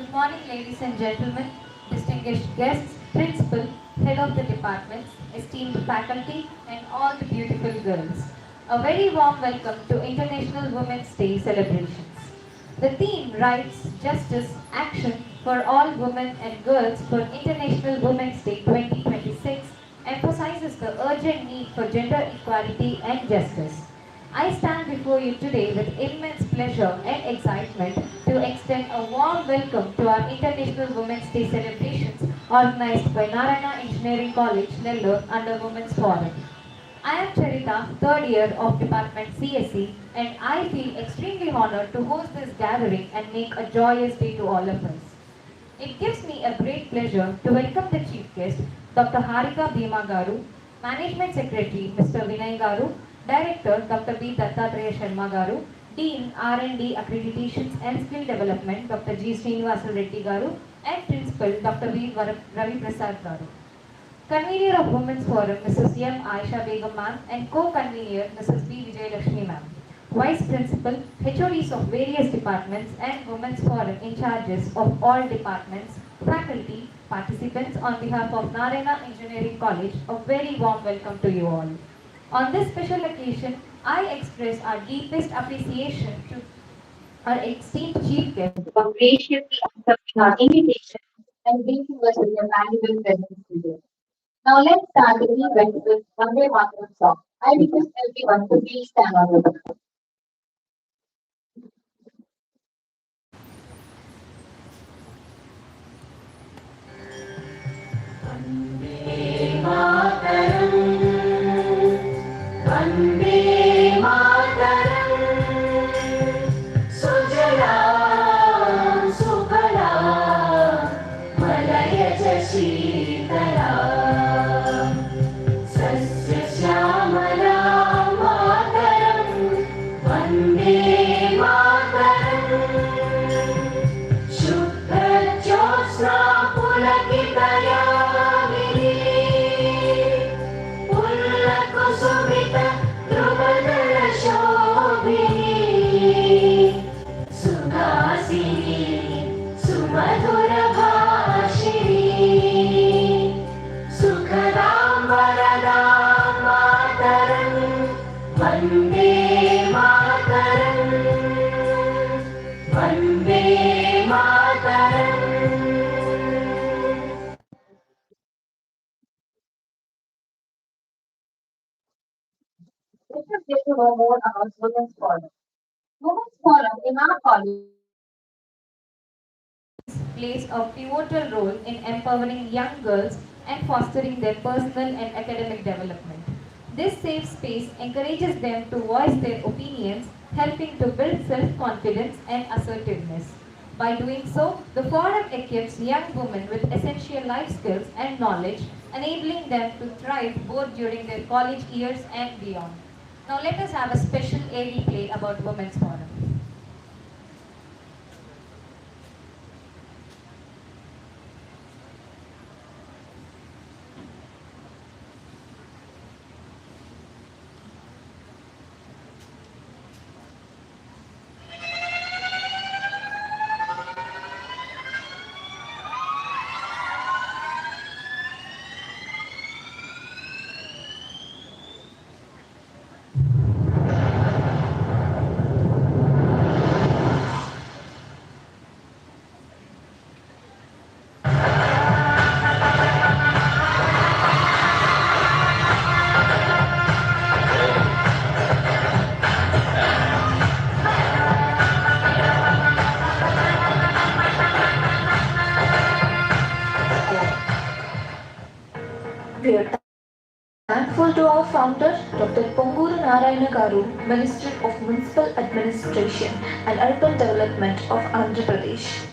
Good morning, ladies and gentlemen, distinguished guests, principal, head of the departments, esteemed faculty, and all the beautiful girls. A very warm welcome to International Women's Day celebrations. The theme Rights, Justice, Action for All Women and Girls for International Women's Day 2026 emphasizes the urgent need for gender equality and justice. I stand before you today with immense pleasure and excitement to extend a warm welcome to our International Women's Day celebrations organized by Narayana Engineering College, Nellore under Women's Forum. I am Charita, third year of Department CSE, and I feel extremely honored to host this gathering and make a joyous day to all of us. It gives me a great pleasure to welcome the Chief Guest, Dr. Harika Bhima Garu, Management Secretary, Mr. Vinay Garu, Director, Dr. B. Dattatreya Sharma Garu, Dean, R&D Accreditations and Skill Development, Dr. G. Srinivasan Reddy Garu, and Principal, Dr. V. Ravi Prasad Garu. Convener of Women's Forum, Mrs. M. Aisha Begum Ma'am, and co-convener, Mrs. B. Vijay Lakshmi Ma'am. Vice Principal, HODs of various departments and Women's Forum in charges of all departments, faculty, participants on behalf of Narayana Engineering College, a very warm welcome to you all. On this special occasion, I express our deepest appreciation to our esteemed Chief Guest for graciously accepting our invitation and gracing us with your valuable presence today. Now let's start the event with Vande Mataram song. I request everyone to please stand on your feet. Let us get to know more about Women's Forum. Women's Forum in our college plays a pivotal role in empowering young girls and fostering their personal and academic development. This safe space encourages them to voice their opinions, helping to build self-confidence and assertiveness. By doing so, the forum equips young women with essential life skills and knowledge, enabling them to thrive both during their college years and beyond. Now let us have a special AV play about Women's Forum. We are thankful to our founder, Dr. Ponguru Narayana Garu, Minister of Municipal Administration and Urban Development of Andhra Pradesh.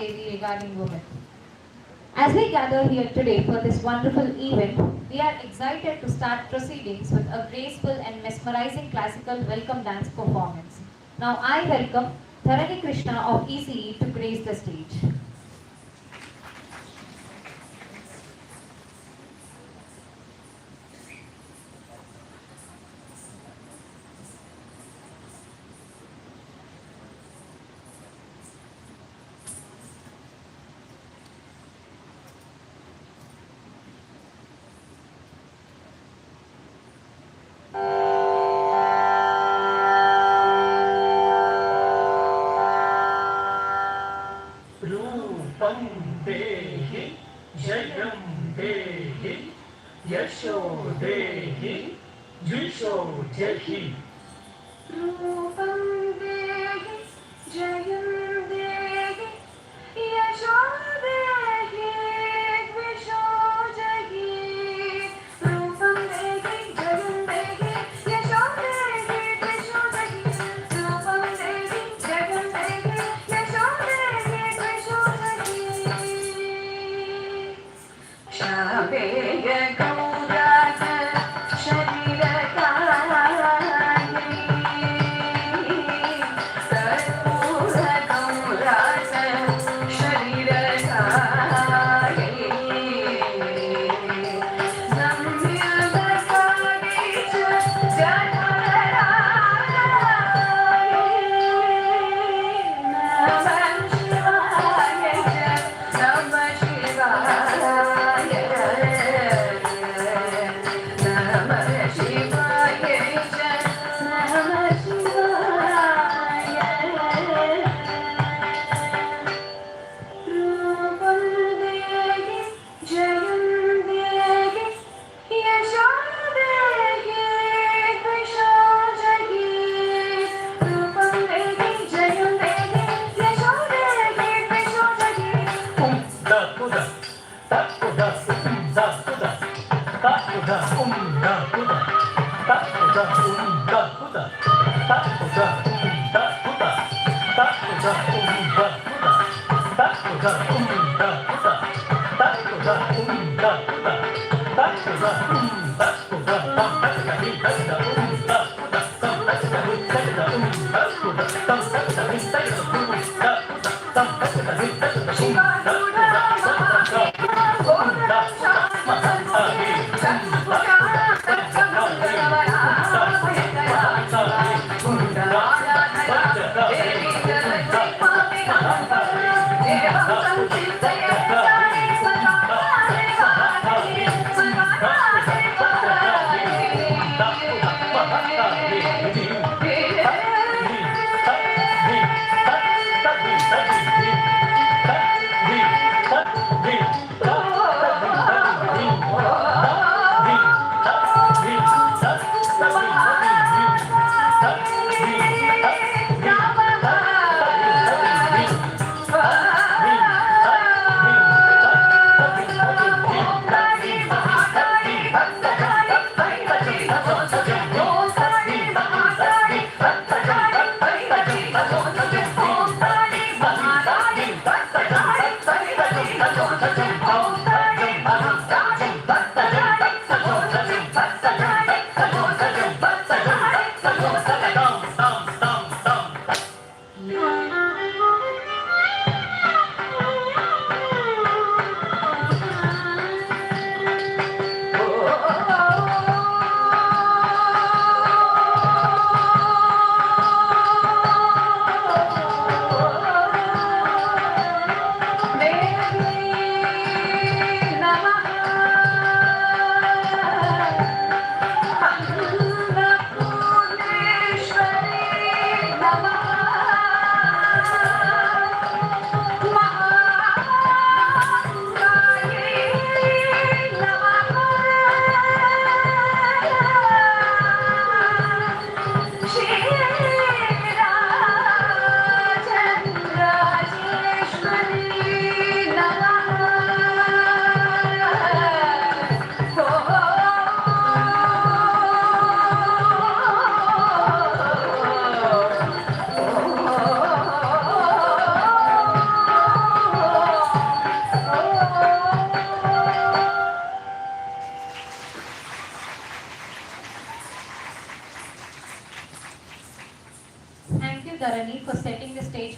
Devi regarding women. As we gather here today for this wonderful event, we are excited to start proceedings with a graceful and mesmerizing classical welcome dance performance. Now I welcome Tharani Krishna of ECE to grace the stage. रूपं देहि जयं देहि यशो देहि जुषो जहि रूपं देहि जयं देहि यशो देहि द्विषो जहि रूपं देहि जयं देहि यशो देहि द्विषो जहि रूपं देहि जयं देहि यशो देहि द्विषो जहि शावेय गौराज शरीर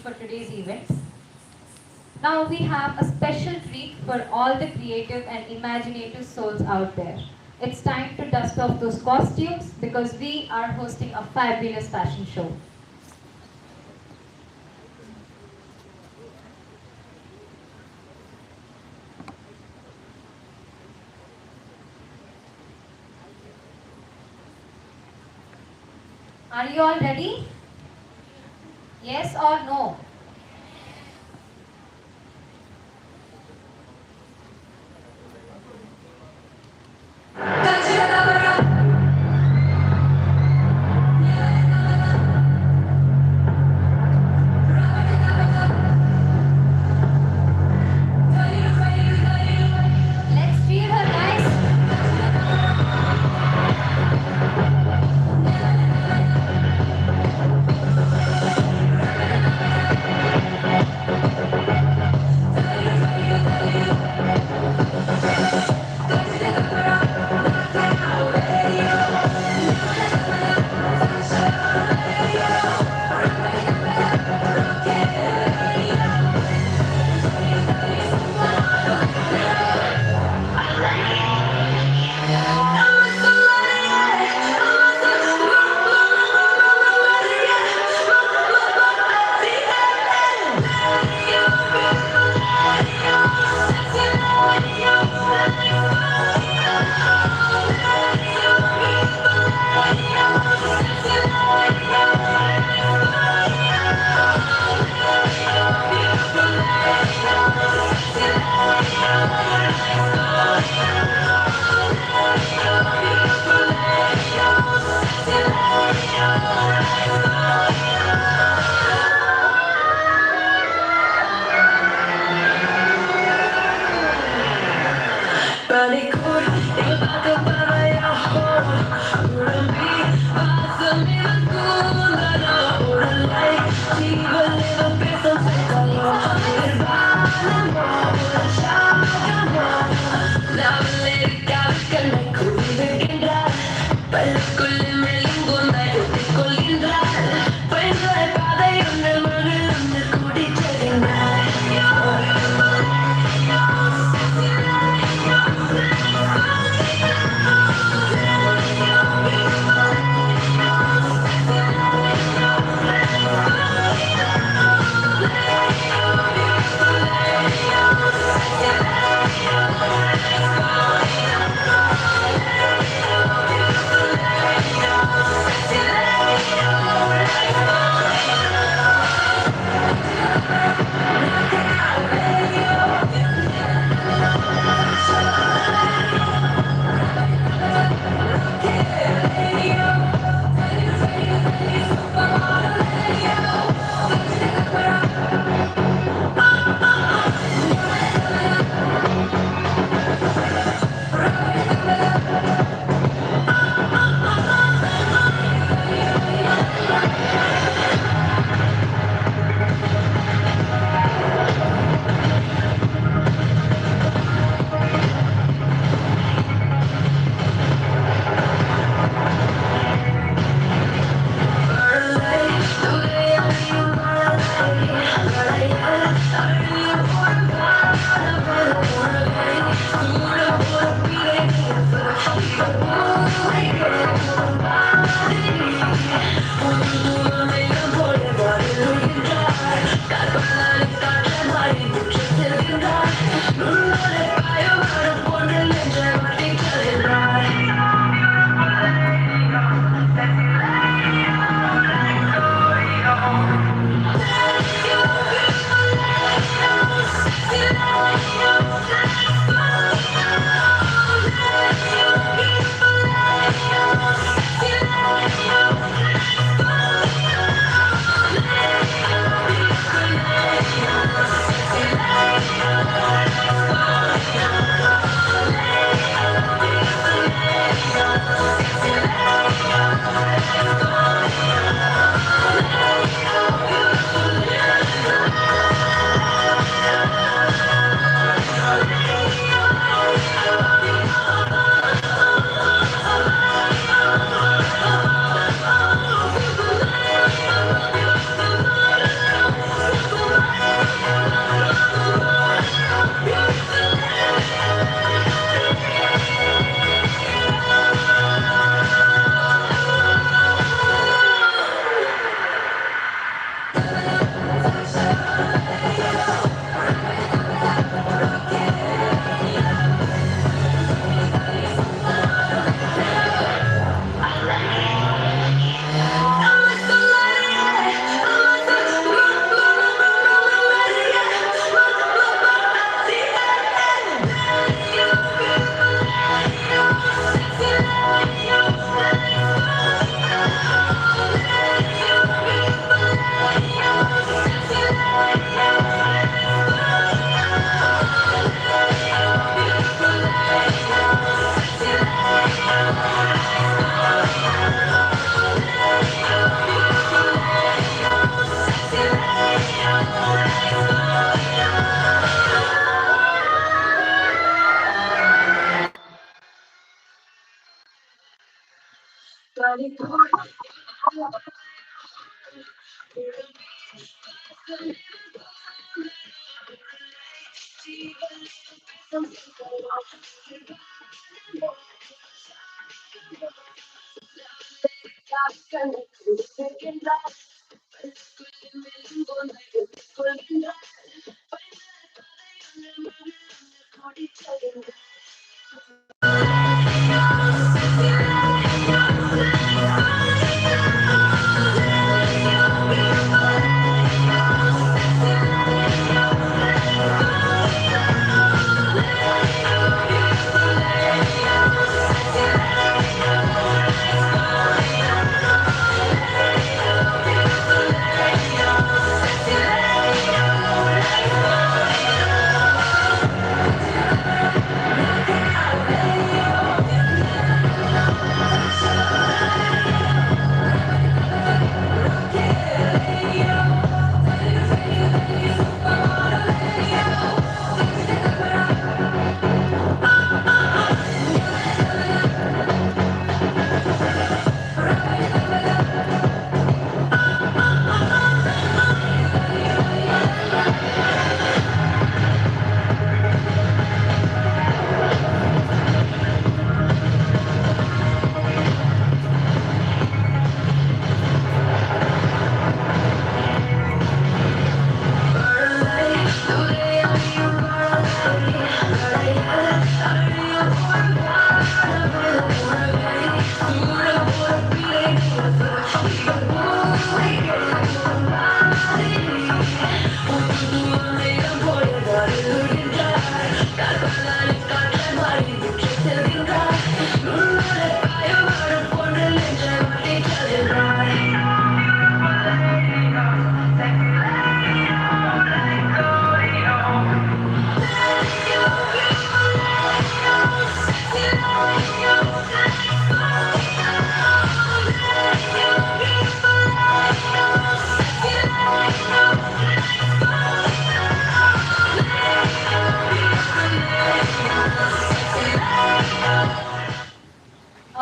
for today's events. Now we have a special treat for all the creative and imaginative souls out there. It's time to dust off those costumes because we are hosting a fabulous fashion show. Are you all ready? Yes or no? Let's cheer her, guys.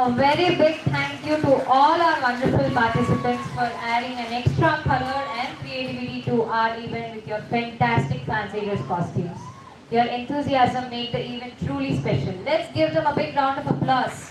A very big thank you to all our wonderful participants for adding an extra color and creativity to our event with your fantastic fancy dress costumes. Your enthusiasm made the event truly special. Let's give them a big round of applause.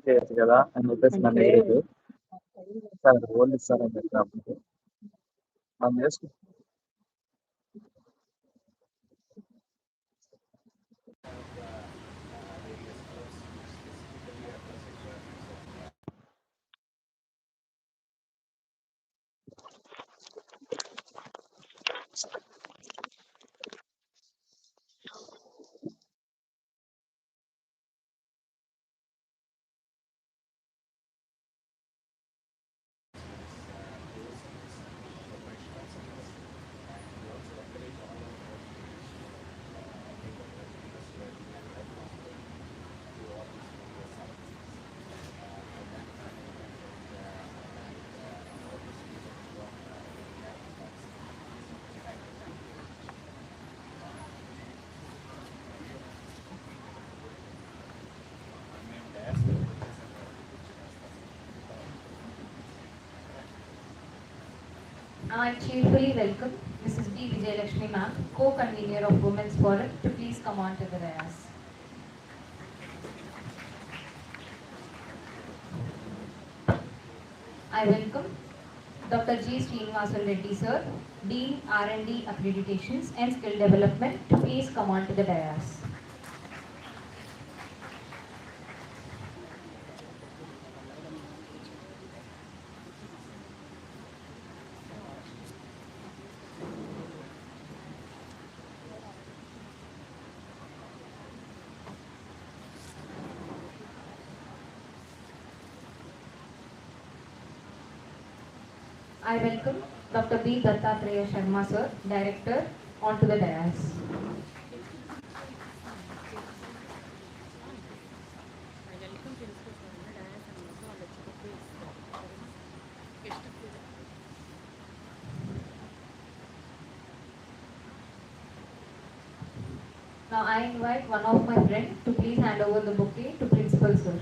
చేయొచ్చు కదా అని చెప్పేసి నన్ను అడిగారు. Sir only sir అని చెప్పినప్పుడు మనం చేసుకు Now I cheerfully welcome Mrs. D. Vijayalakshmi ma'am, co-convener of Women's Forum, to please come on to the dais. I welcome Dr. G. Srinivasan Reddy sir, Dean R&D Accreditations and Skill Development, to please come on to the dais. I welcome Dr. B. Dattatreya Sharma sir, Director, onto the dais. Now I invite one of my friends to please hand over the bouquet to Principal sir.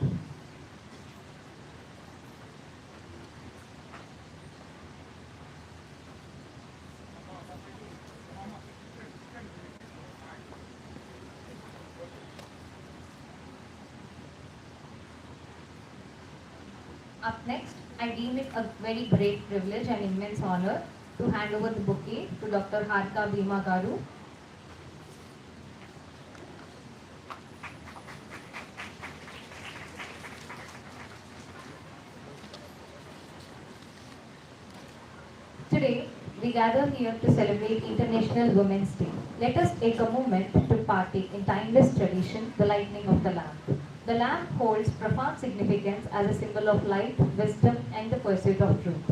Up next, I deem it a very great privilege and immense honor to hand over the bouquet to Dr. Harka Bhima Garu. Today, we gather here to celebrate International Women's Day. Let us take a moment to partake in timeless tradition, the lighting of the lamp. The lamp holds profound significance as a symbol of light, wisdom, and the pursuit of truth.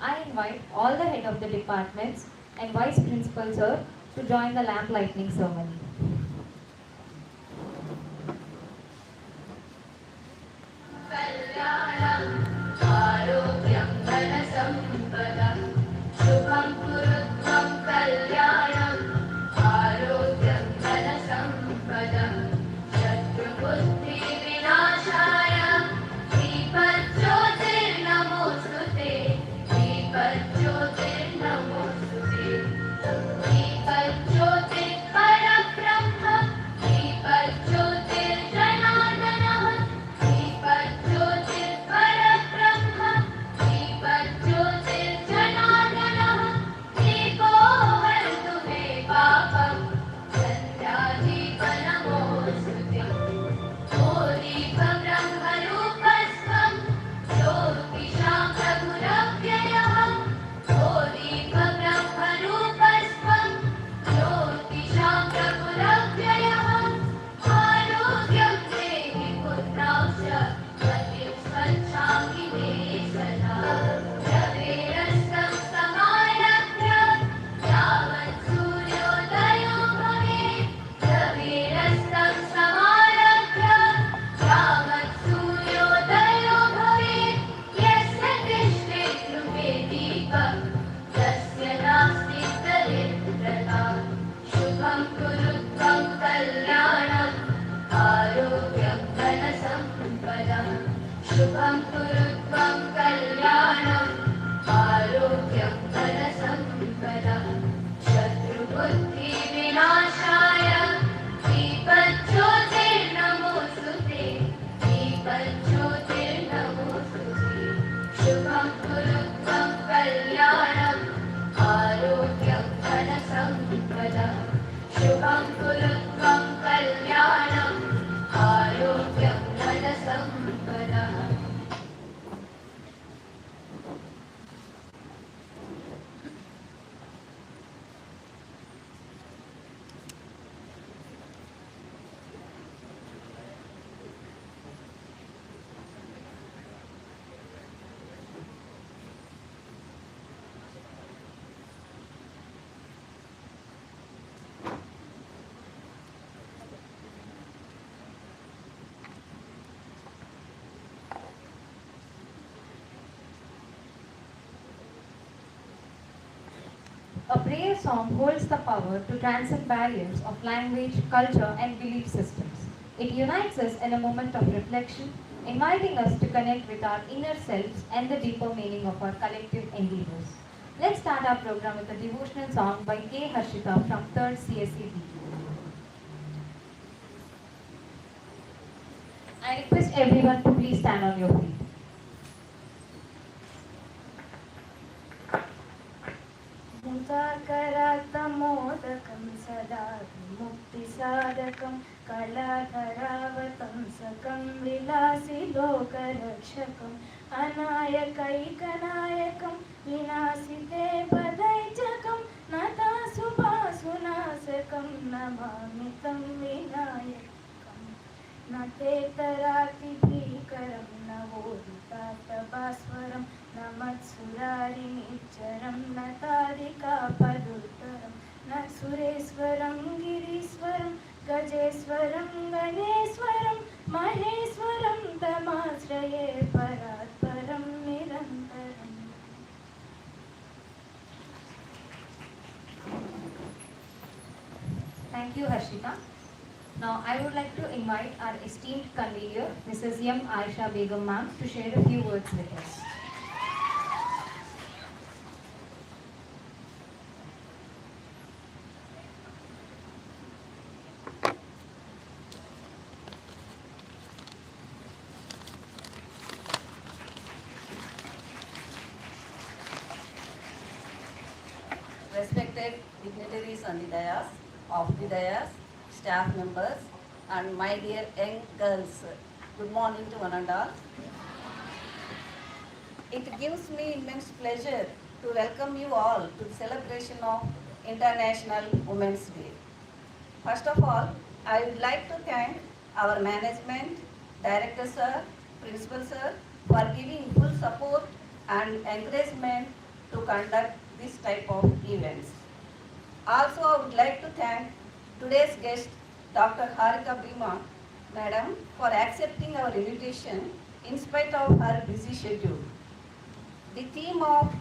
I invite all the head of the departments and vice principals sir to join the lamp lighting ceremony. Dipajyotir A prayer song holds the power to transcend barriers of language, culture, and belief systems. It unites us in a moment of reflection, inviting us to connect with our inner selves and the deeper meaning of our collective endeavors. Let's start our program with a devotional song by K. Harshita from 3rd CSEB. I request everyone to please stand on your feet. मुदाकरात्तमोदकं सदा विमुक्तिसाधकं कलाधरावतंसकं विलासिलोकरक्षकम् अनायकैकनायकं विनाशिते पदैचकं नतासुभासुनाशकं नमामि तं विनायकम् न ते तरातिभीकरं न वोदितातभास्वरं न मत्सुरारिनिच्चरं न तादिकापदुत्तरं न सुरेश्वरं गिरीश्वरं गजेश्वरं गणेश्वरं महेश्वरं तमाश्रये परात्परं निरन्तरम्. Thank you, Harshita. Now, I would like to invite our esteemed convener, Mrs. M. Aisha Begum ma'am, to share a few words with us. Respected dignitaries on the dais, of the dais, staff members, and my dear young girls, good morning to one and all. It gives me immense pleasure to welcome you all to the celebration of International Women's Day. First of all, I would like to thank our management, director sir, principal sir, for giving full support and encouragement to conduct this type of events. Also, I would like to thank today's guest, Dr. Harika Bhima, Madam, for accepting our invitation in spite of her busy schedule. The theme of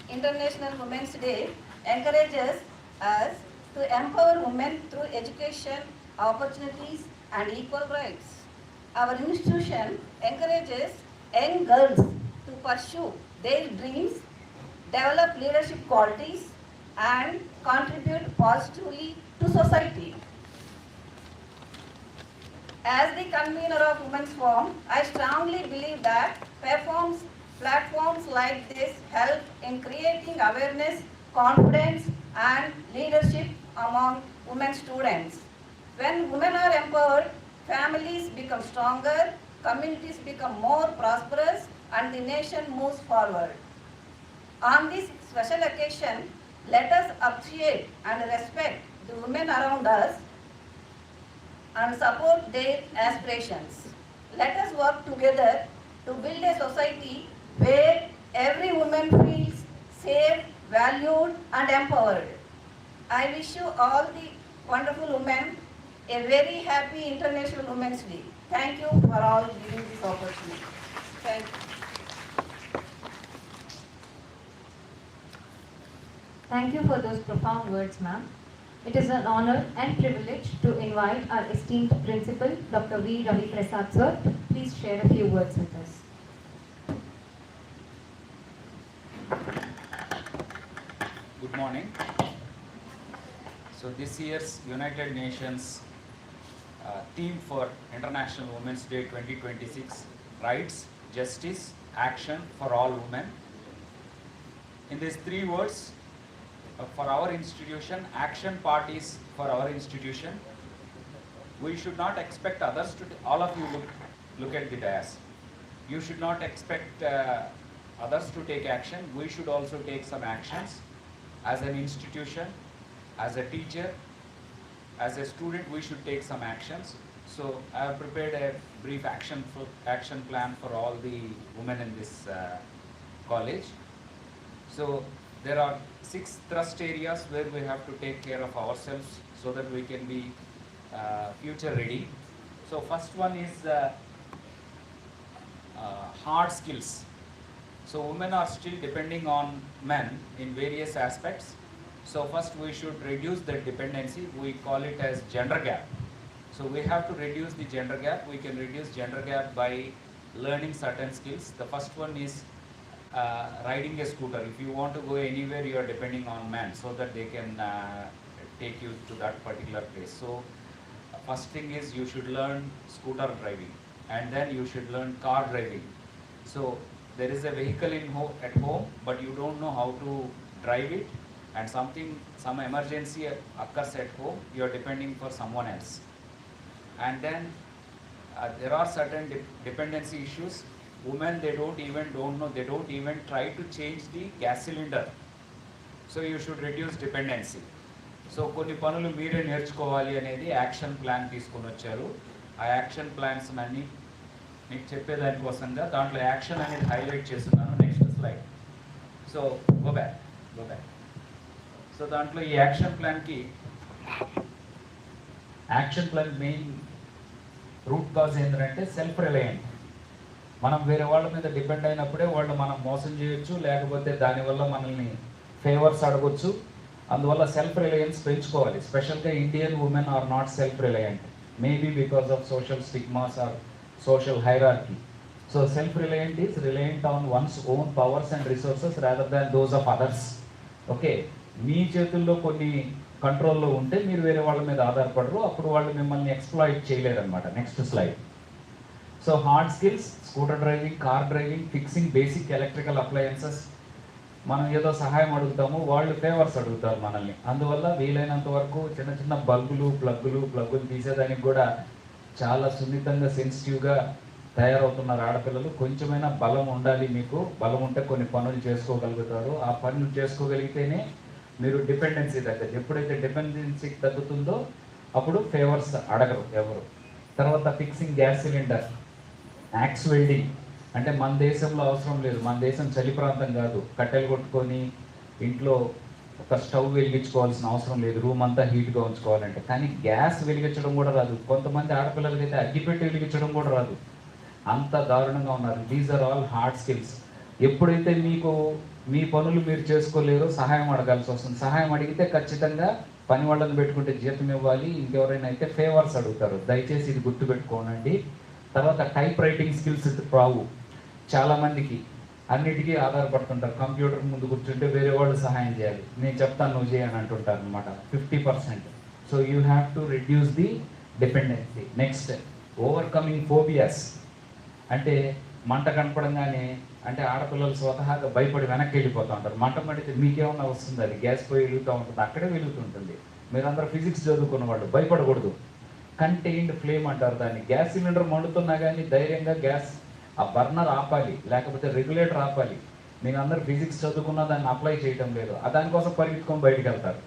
International Women's Day encourages us to empower women through education, opportunities, and equal rights. Our institution encourages young girls to pursue their dreams, develop leadership qualities, and contribute positively to society. As the convener of Women's Forum, I strongly believe that platforms like this help in creating awareness, confidence, and leadership among women students. When women are empowered, families become stronger, communities become more prosperous, and the nation moves forward. On this special occasion, let us appreciate and respect the women around us and support their aspirations. Let us work together to build a society where every woman feels safe, valued, and empowered. I wish you all the wonderful women a very happy International Women's Day. Thank you for all giving this opportunity. Thank you. Thank you for those profound words, ma'am. It is an honor and privilege to invite our esteemed principal, Dr. V. Ravi Prasad sir, to please share a few words with us. Good morning. So this year's United Nations theme for International Women's Day 2026, Rights, Justice, Action for all women. In these three words, for our institution, action part is for our institution. We should not expect others to, all of you look at the dais. You should not expect others to take action. We should also take some actions. As an institution, as a teacher, as a student, we should take some actions. So I have prepared a brief action plan for all the women in this college. So there are 6 thrust areas where we have to take care of ourselves so that we can be future ready. So first one is hard skills. So women are still depending on men in various aspects. So first we should reduce the dependency. We call it as gender gap. So we have to reduce the gender gap. We can reduce gender gap by learning certain skills. The first one is riding a scooter. If you want to go anywhere, you are depending on men so that they can take you to that particular place. So first thing is you should learn scooter driving, and then you should learn car driving. So there is a vehicle at home, but you don't know how to drive it, and some emergency occurs at home, you are depending for someone else. And then there are certain dependency issues. Women, they don't know, they don't even try to change the gas cylinder. So you should reduce dependency. So కొన్ని పనులు మీరే నేర్చుకోవాలి అనేది action plan తీసుకొని వచ్చారు. ఆ action plans అన్ని మీకు చెప్పేదానికోసంగా దాంట్లో యాక్షన్ అనేది హైలైట్ చేస్తున్నాను. Next slide. So go back. So దాంట్లో ఈ action plan main root cause ఏంటంటే సెల్ఫ్ రిలయంట్. మనం వేరే వాళ్ళ మీద డిపెండ్ అయినప్పుడే వాళ్ళు మనం మోసం చేయొచ్చు, లేకపోతే దానివల్ల మనల్ని ఫేవర్స్ అడగొచ్చు. అందువల్ల సెల్ఫ్ రిలయన్స్ పెంచుకోవాలి. స్పెషల్గా Indian women are not self reliant, maybe because of social stigmas or social hierarchy. So self reliant is reliant on one's own powers and resources rather than those of others. Okay, మీ చేతుల్లో కొన్ని కంట్రోల్లో ఉంటే మీరు వేరే వాళ్ళ మీద ఆధారపడరు, అప్పుడు వాళ్ళు మిమ్మల్ని ఎక్స్ప్లాయిట్ చేయలేరు అనమాట. Next slide. So hard skills, scooter driving, car driving, fixing basic electrical appliances. మనం ఏదో సహాయం అడుగుతాము, వాళ్ళు ఫేవర్స్ అడుగుతారు మనల్ని. అందువల్ల వీలైనంత వరకు చిన్న చిన్న ప్లగ్గులు తీసేదానికి కూడా చాలా సున్నితంగా సెన్సిటివ్గా తయారవుతున్నారు ఆడపిల్లలు. కొంచెమైనా బలం ఉండాలి మీకు. బలం ఉంటే కొన్ని పనులు చేసుకోగలుగుతారు. ఆ పనులు చేసుకోగలిగితేనే మీరు డిపెండెన్సీ తగ్గదు. ఎప్పుడైతే డిపెండెన్సీ తగ్గుతుందో అప్పుడు ఫేవర్స్ అడగరు ఎవరు. తర్వాత ఫిక్సింగ్ గ్యాస్ సిలిండర్, యాక్స్ వెల్డింగ్. అంటే మన దేశంలో అవసరం లేదు, మన దేశం చలి ప్రాంతం కాదు. కట్టెలు కొట్టుకొని ఇంట్లో ఒక స్టవ్ వెలిగించుకోవాల్సిన అవసరం లేదు, రూమ్ అంతా హీట్గా ఉంచుకోవాలంటే. కానీ గ్యాస్ వెలిగించడం కూడా రాదు. కొంతమంది ఆడపిల్లలకైతే అగ్గిపెట్టి వెలిగించడం కూడా రాదు. అంత దారుణంగా ఉన్నారు. These are all hard skills. ఎప్పుడైతే మీకు మీ పనులు మీరు చేసుకోలేరో సహాయం అడగాల్సి వస్తుంది. సహాయం అడిగితే ఖచ్చితంగా పని వాళ్ళని పెట్టుకుంటే జీతం ఇవ్వాలి, ఇంకెవరైనా అయితే ఫేవర్స్ అడుగుతారు. దయచేసి ఇది గుర్తుపెట్టుకోనండి. తర్వాత టైప్ రైటింగ్ స్కిల్స్ రావు చాలామందికి. అన్నిటికీ ఆధారపడుతుంటారు. కంప్యూటర్ ముందు కూర్చుంటే వేరే వాళ్ళు సహాయం చేయాలి, నేను చెప్తాను నువ్వు చేయని అంటుంటారు అనమాట. 50%. So you have to reduce the dependency. Next, overcoming phobias. అంటే మంట కనపడంగానే, అంటే ఆడపిల్లలు స్వతహాగా భయపడి వెనక్కి వెళ్ళిపోతూ ఉంటారు. మంట పడితే మీకేమన్నా వస్తుంది, అది గ్యాస్ పోయి వెలుగుతూ ఉంటుంది, అక్కడే వెలుగుతుంటుంది. మీరందరూ ఫిజిక్స్ చదువుకున్న వాళ్ళు, భయపడకూడదు. కంటైన్డ్ ఫ్లేమ్ అంటారు దాన్ని. గ్యాస్ సిలిండర్ మండుతున్నా కానీ ధైర్యంగా గ్యాస్ ఆ బర్నర్ ఆపాలి, లేకపోతే రెగ్యులేటర్ ఆపాలి. మీరు అందరూ ఫిజిక్స్ చదువుకున్నా దాన్ని అప్లై చేయటం లేదు, దానికోసం పరిగెత్తుకొని బయటకు వెళ్తారు,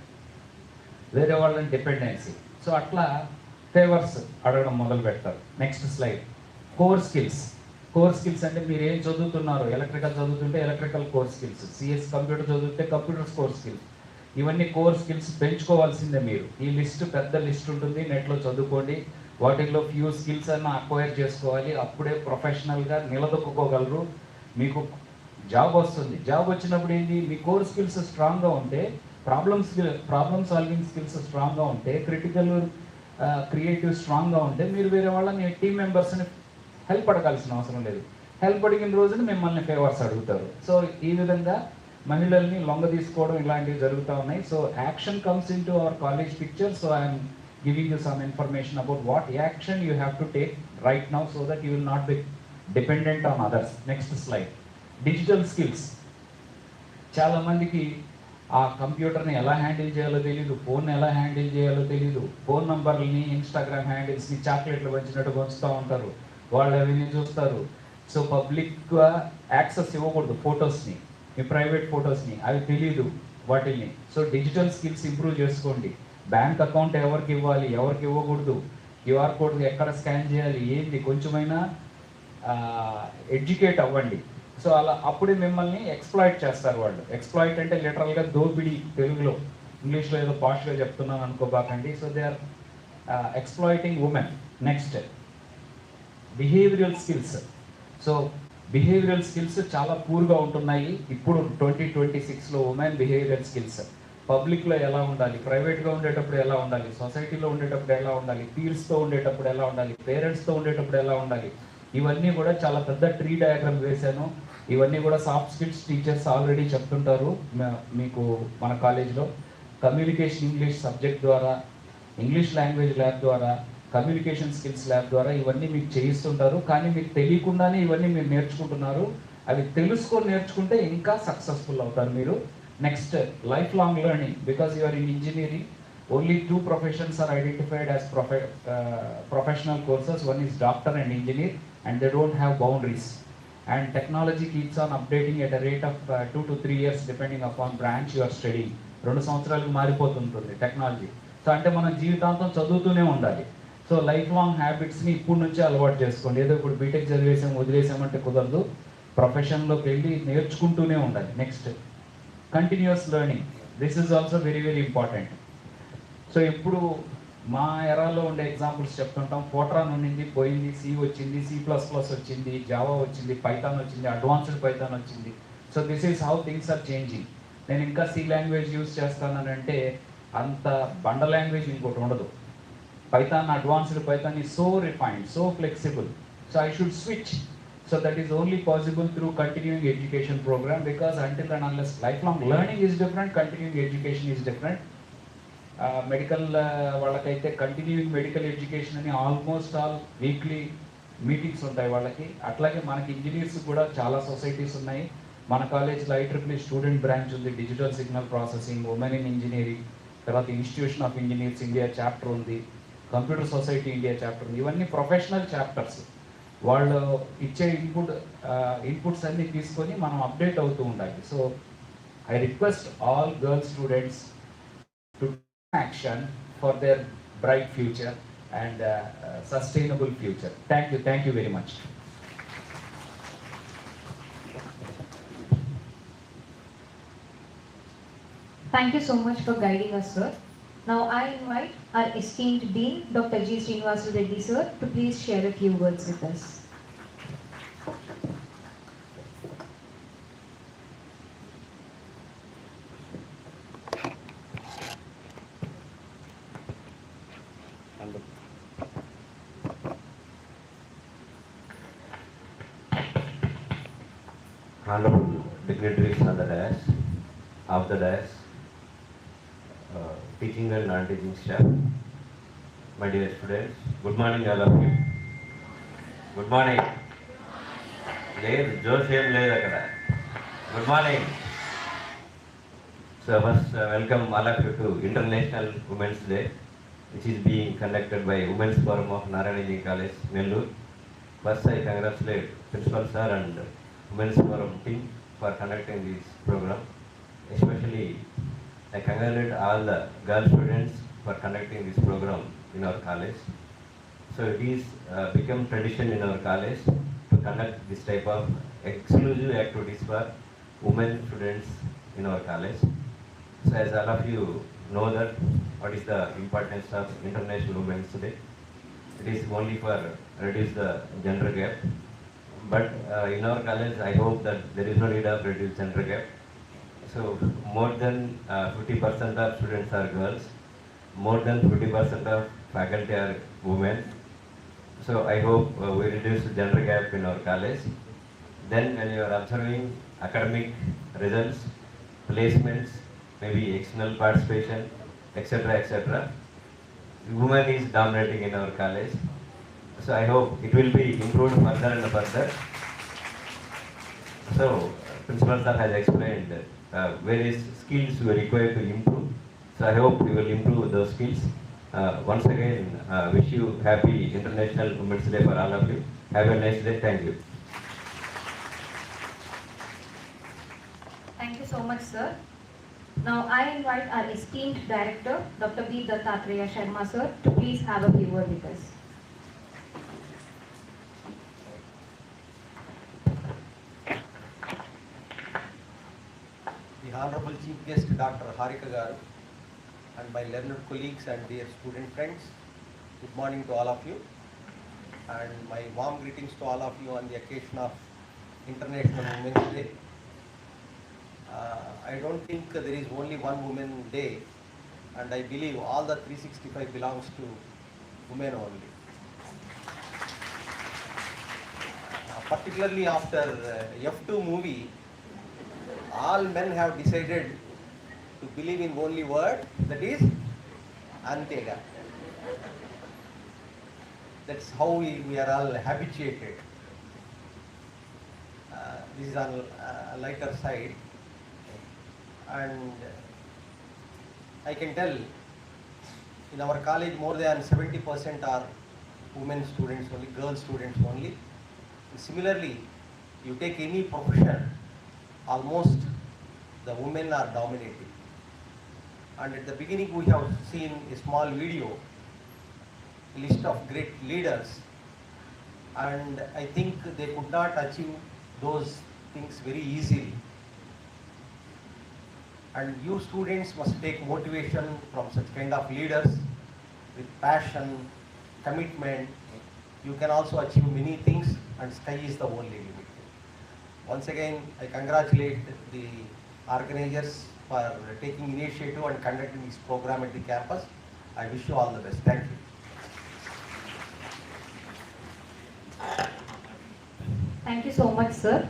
వేరే వాళ్ళని డిపెండెన్సీ. సో అట్లా ఫేవర్స్ అడగడం మొదలు పెడతారు. Next slide. Core skills. Core skills అంటే మీరు ఏం చదువుతున్నారు. ఎలక్ట్రికల్ చదువుతుంటే electrical core skills, CS computer చదివితే కంప్యూటర్స్ కోర్ స్కిల్స్. ఇవన్నీ కోర్ స్కిల్స్ పెంచుకోవాల్సిందే మీరు. ఈ లిస్ట్ పెద్ద లిస్ట్ ఉంటుంది, నెట్లో చదువుకోండి. వాటిల్లో ఫ్యూ స్కిల్స్ అన్న అక్వైర్ చేసుకోవాలి. అప్పుడే ప్రొఫెషనల్గా నిలదొక్కుకోగలరు, మీకు జాబ్ వస్తుంది. జాబ్ వచ్చినప్పుడు ఏంటి, మీ కోర్ స్కిల్స్ స్ట్రాంగ్గా ఉంటే, ప్రాబ్లమ్ సాల్వింగ్ స్కిల్స్ స్ట్రాంగ్గా ఉంటే, క్రియేటివ్ స్ట్రాంగ్గా ఉంటే, మీరు వేరే వాళ్ళని టీమ్ మెంబర్స్ని హెల్ప్ అడగాల్సిన అవసరం లేదు. హెల్ప్ అడిగిన రోజున మిమ్మల్ని ఫేవర్స్ అడుగుతారు. సో ఈ విధంగా మహిళల్ని లొంగ తీసుకోవడం ఇలాంటివి జరుగుతూ ఉన్నాయి. So action comes in to our college picture. So I'm giving you some information about what action you have to take right now so that you will not be dependent on others. Next slide. Digital skills. చాలా మందికి ఆ కంప్యూటర్ని ఎలా handle చేయాలో తెలియదు, ఫోన్ని ఎలా handle చేయాలో తెలియదు. ఫోన్ నంబర్లని, ఇన్స్టాగ్రామ్ హ్యాండిల్స్ని చాక్లెట్లు పంచినట్టు పంచుతూ ఉంటారు. వాళ్ళు అవన్నీ చూస్తారు. సో పబ్లిక్గా యాక్సెస్ ఇవ్వకూడదు ఫొటోస్ని, మీ ప్రైవేట్ ఫొటోస్ని, అవి తెలియదు వాటిని. సో డిజిటల్ స్కిల్స్ ఇంప్రూవ్ చేసుకోండి. బ్యాంక్ అకౌంట్ ఎవరికి ఇవ్వాలి, ఎవరికి ఇవ్వకూడదు, క్యూఆర్ కోడ్ ఎక్కడ స్కాన్ చేయాలి, ఏంటి కొంచెమైనా ఎడ్యుకేట్ అవ్వండి. సో అలా అప్పుడే మిమ్మల్ని ఎక్స్ప్లాయిట్ చేస్తారు వాళ్ళు. ఎక్స్ప్లాయిట్ అంటే లిటరల్గా దోపిడీ, తెలుగులో, ఇంగ్లీష్లో ఏదో పాష్గా చెప్తున్నాను అనుకోబాకండి. So they are exploiting women. Next, behavioural skills. So behavioural skills చాలా పూర్గా ఉంటున్నాయి ఇప్పుడు 2026లో ఉమెన్ బిహేవియరల్ స్కిల్స్. పబ్లిక్లో ఎలా ఉండాలి, ప్రైవేట్గా ఉండేటప్పుడు ఎలా ఉండాలి, సొసైటీలో ఉండేటప్పుడు ఎలా ఉండాలి, పీర్స్తో ఉండేటప్పుడు ఎలా ఉండాలి, పేరెంట్స్తో ఉండేటప్పుడు ఎలా ఉండాలి, ఇవన్నీ కూడా చాలా పెద్ద ట్రీ డయాగ్రామ్ వేశాను. ఇవన్నీ కూడా సాఫ్ట్ స్కిల్స్ టీచర్స్ ఆల్రెడీ చెప్తుంటారు మీకు మన కాలేజ్లో. కమ్యూనికేషన్ ఇంగ్లీష్ సబ్జెక్ట్ ద్వారా, ఇంగ్లీష్ లాంగ్వేజ్ ల్యాబ్ ద్వారా, కమ్యూనికేషన్ స్కిల్స్ ల్యాబ్ ద్వారా ఇవన్నీ మీకు చేయిస్తుంటారు. కానీ మీకు తెలియకుండానే ఇవన్నీ మీరు నేర్చుకుంటున్నారు. అవి తెలుసుకొని నేర్చుకుంటే ఇంకా సక్సెస్ఫుల్ అవుతారు మీరు. Next, life long learning. Because you are in engineering, only two professions are identified as professional courses. One is doctor and engineer, and they don't have boundaries. And technology keeps on updating at a rate of 2 to 3 years depending upon branch you are studying. 2 సంవత్సరాలకు మారిపోతుంటుంది technology. So అంటే మనం జీవితాంతం చదువుతూనే ఉండాలి. So life long హ్యాబిట్స్ని ఇప్పటి నుంచే అలవాటు చేసుకోండి. ఏదో ఇప్పుడు బీటెక్ చదివేసాం వదిలేసామంటే కుదరదు. ప్రొఫెషన్లోకి వెళ్ళి నేర్చుకుంటూనే ఉండాలి. Next, continuous learning. This is also very very important. So ఇప్పుడు మా ఎరాలో ఉండే ఎగ్జాంపుల్స్ చెప్తుంటాం. ఫోట్రాన్ ఉండింది, పోయింది, సి వచ్చింది, C++ వచ్చింది, జావా వచ్చింది, పైథాన్ వచ్చింది, అడ్వాన్స్డ్ పైథాన్ వచ్చింది. So this is how things are changing. నేను ఇంకా సి లాంగ్వేజ్ యూజ్ చేస్తానంటే అంత బండ లాంగ్వేజ్ ఇంకోటి ఉండదు. Python, advanced Python is so refined, so flexible. So I should switch. So that is only possible through continuing education program, because until and unless lifelong learning is different, continuing education is different. Medical వాళ్ళకైతే continuing medical education అని almost all weekly meetings ఉంటాయి వాళ్ళకి. అట్లాగే మనకి engineers కూడా చాలా societies ఉన్నాయి. మన కాలేజ్లో IEEE స్టూడెంట్ బ్రాంచ్ ఉంది, digital signal processing, women in engineering, తర్వాత institution of engineers India chapter ఉంది, కంప్యూటర్ సొసైటీ ఇండియా చాప్టర్ ఉంది. ఇవన్నీ ప్రొఫెషనల్ చాప్టర్స్. వాళ్ళు ఇచ్చే ఇన్పుట్స్ అన్నీ తీసుకొని మనం అప్డేట్ అవుతూ ఉండాలి. So I request all girls students to action for their bright future and sustainable future. Thank you very much. Thank you so much for guiding us, sir. Now I invite our esteemed Dean, Dr. G. Srinivasa Reddy, sir, to please share a few words with us. Honorable dignitaries on the dais, of the dais, teaching and non-teaching staff, my dear students, good morning all of you. Good morning. లేదు జోష్ ఏం లేదు అక్కడ. Good morning. So first welcome all of you to International Women's Day, which is being conducted by Women's Forum of Narayana Engineering College, Nellore. First I congratulate Principal Sir and Women's Forum team for conducting this program. Especially I congratulate all the girl students for conducting this program in our college. So it is become tradition in our college to conduct this type of exclusive activities for women students in our college. So as all of you know that what is the importance of International Women's Day. It is only for reduce the gender gap. But in our college, I hope that there is no need of reduce gender gap. So more than 50% of students are girls, more than 50% of faculty are women. So I hope we reduce the gender gap in our college. Then when you are observing academic results, placements, maybe external participation, etc., etc., women is dominating in our college. So I hope it will be improved further and further. So Principal Sir has explained various skills we are required to improve. So I hope we will improve those skills. Once again, wish you happy International Women's Day for all of you. Have a nice day. Thank you. Thank you so much, sir. Now I invite our esteemed director, Dr. B. Dattatreya Sharma, sir, to please have a few words with us. The Honorable Chief Guest Dr. Harika Garu and my learned colleagues and dear student friends, good morning to all of you, and my warm greetings to all of you on the occasion of International Women's Day. I don't think there is only one Women Day, and I believe all the 365 belongs to women only. Particularly after F2 movie, all men have decided to believe in only word, that is Antega. That's how we are all habituated. This is on a lighter side, and I can tell in our college more than 70% are women students only, girl students only. Similarly, you take any profession, almost the women are dominating. And at the beginning we have seen a small video, a list of great leaders, and I think they could not achieve those things very easily. And you students must take motivation from such kind of leaders with passion, commitment. You can also achieve many things, and sky is the only limit. Once again, I congratulate the organizers for taking initiative and conducting this program at the campus. I wish you all the best. Thank you. Thank you so much, sir.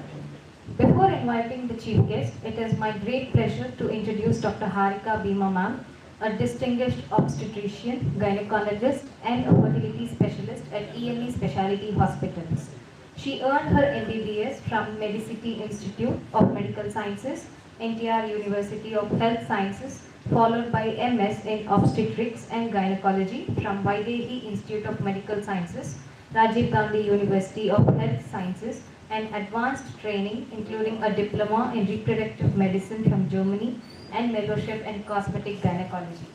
Before inviting the chief guest, it is my great pleasure to introduce Dr. Harika Bhima ma'am, a distinguished obstetrician, gynecologist, and a fertility specialist at ENE Specialty Hospitals. She earned her MBBS from Medicity Institute of Medical Sciences, NTR University of Health Sciences, followed by MS in Obstetrics and Gynecology from Vaidehi Institute of Medical Sciences, Rajiv Gandhi University of Health Sciences, and advanced training including a diploma in reproductive medicine from Germany and fellowship in cosmetic gynecology.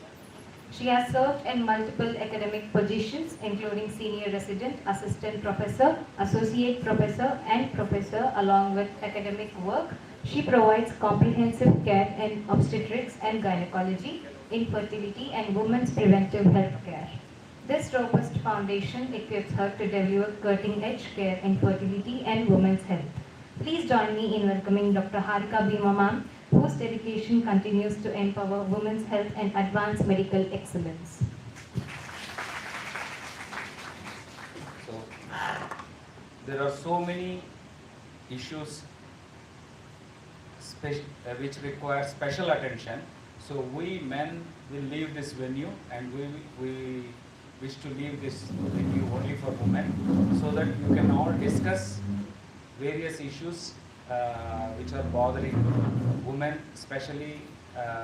She has served in multiple academic positions including senior resident, assistant professor, associate professor, and professor. Along with academic work, she provides comprehensive care in obstetrics and gynecology, infertility, and women's preventive health care. This robust foundation equips her to deliver cutting-edge care in fertility and women's health. Please join me in welcoming Dr. Harika Bhima ma'am, whose dedication continues to empower women's health and advance medical excellence. So, there are so many issues which require special attention. So we men will leave this venue, and we wish to leave this venue only for women, so that you can all discuss various issues which are bothering women, especially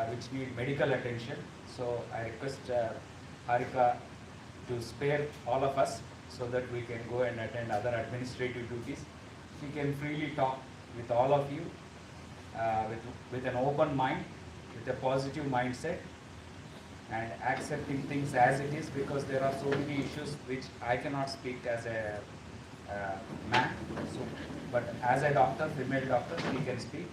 which need medical attention. So I request Harika to spare all of us so that we can go and attend other administrative duties. We can freely talk with all of you with an open mind, with a positive mindset, and accepting things as it is, because there are so many issues which I cannot speak as a man. So, but as a doctor, female doctor, she can speak.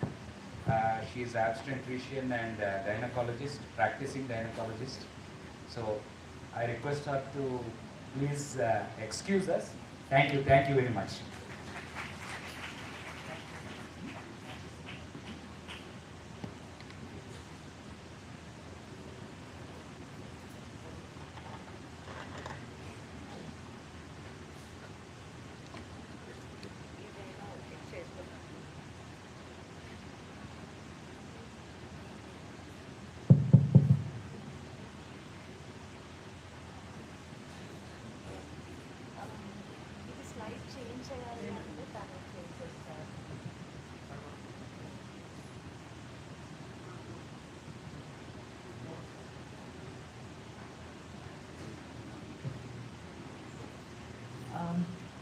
She is obstetrician and gynecologist, practicing gynecologist. So I request her to please excuse us. Thank you very much.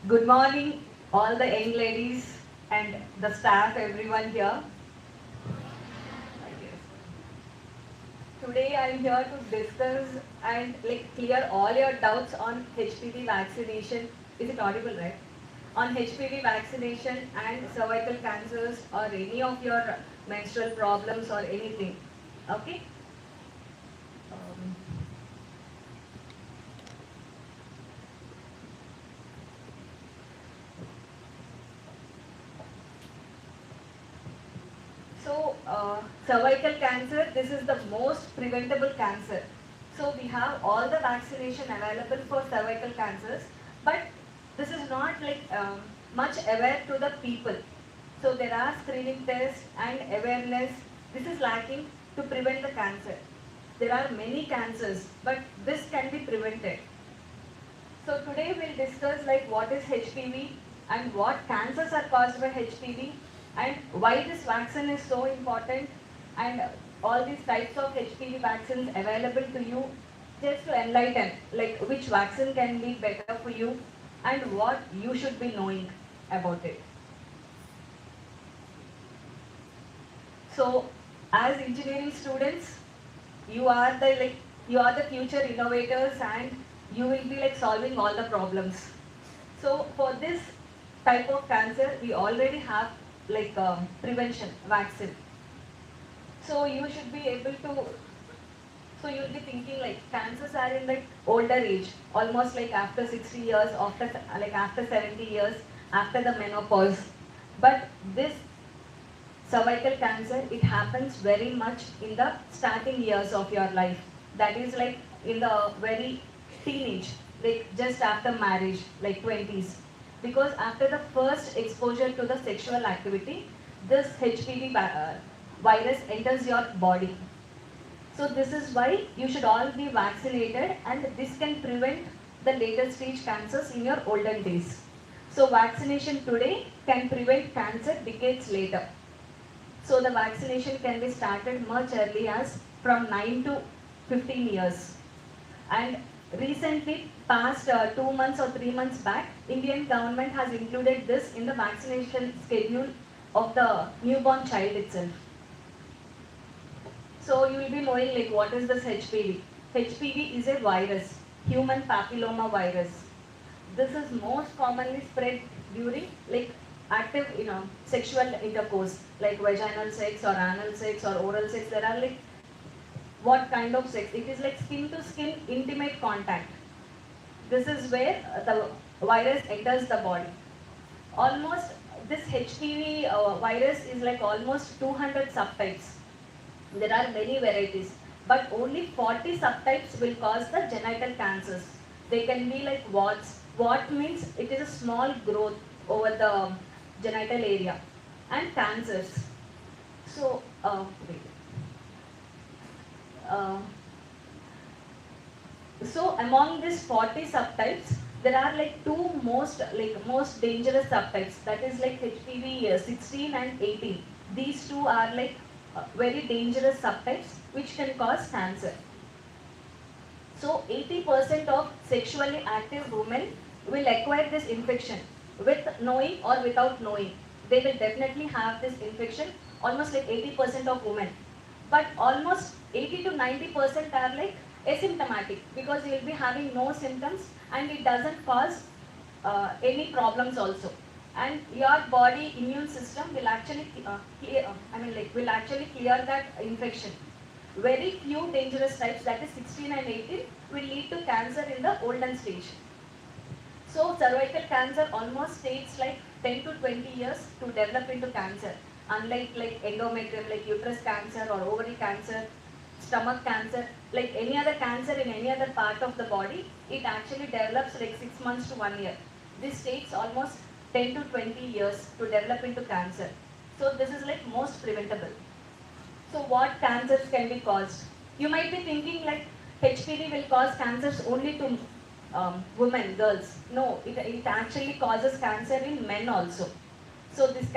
Good morning, all the young ladies and the staff, everyone here. Today I am here to discuss and clear all your doubts on HPV vaccination. Is it audible, right? On HPV vaccination and cervical cancers, or any of your menstrual problems or anything. Okay? cervical cancer, this is the most preventable cancer. So we have all the vaccination available for cervical cancers, but this is not like much aware to the people. So there are screening tests and awareness. This is lacking to prevent the cancer. There are many cancers, but this can be prevented. So today we'll discuss like what is HPV and what cancers are caused by HPV and why this vaccine is so important and all these types of HPV vaccines available to you, just to enlighten like which vaccine can be better for you and what you should be knowing about it. So as engineering students, you are the future innovators and you will be like solving all the problems. So for this type of cancer, we already have like prevention vaccine. So you should be able to, so you'll be thinking like cancers are in like older age, almost like after 60 years, after 70 years, after the menopause. But this cervical cancer, it happens very much in the starting years of your life. That is like in the very teenage, like just after marriage, like 20s. Because after the first exposure to the sexual activity, this HPV virus enters your body. So this is why you should all be vaccinated and this can prevent the later stage cancers in your olden days. So vaccination today can prevent cancer decades later. So the vaccination can be started much early as from 9 to 15 years. And recently, past 2 months or 3 months back, Indian government has included this in the vaccination schedule of the newborn child itself. So you will be knowing like what is this HPV. HPV is a virus, human papilloma virus. This is most commonly spread during like active sexual intercourse, like vaginal sex or anal sex or oral sex. There are like what kind of sex? It is like skin to skin intimate contact. This is where the virus enters the body. Almost this HPV virus is like almost 200 subtypes. There are many varieties, but only 40 subtypes will cause the genital cancers. They can be like warts. Wart means it is a small growth over the genital area, and cancers. So, so among these 40 subtypes, there are like two most dangerous subtypes. That is like HPV 16 and 18. These two are like very dangerous subtypes which can cause cancer. So 80% of sexually active women will acquire this infection with knowing or without knowing. They will definitely have this infection, almost like 80% of women. But almost 80 to 90% are like asymptomatic because you will be having no symptoms and it doesn't cause any problems also. And your body immune system will actually will actually clear that infection. Very few dangerous types, that is 16 and 18, will lead to cancer in the olden stage. So cervical cancer almost takes like 10 to 20 years to develop into cancer. Unlike like endometrium, like uterus cancer or ovary cancer, stomach cancer, like any other cancer in any other part of the body, it actually develops like 6 months to 1 year. This takes almost 10 to 20 years to develop into cancer. So this is like most preventable. So what cancers can be caused? You might be thinking like HPV will cause cancers only to women, girls. No, it actually causes cancer in men also. So this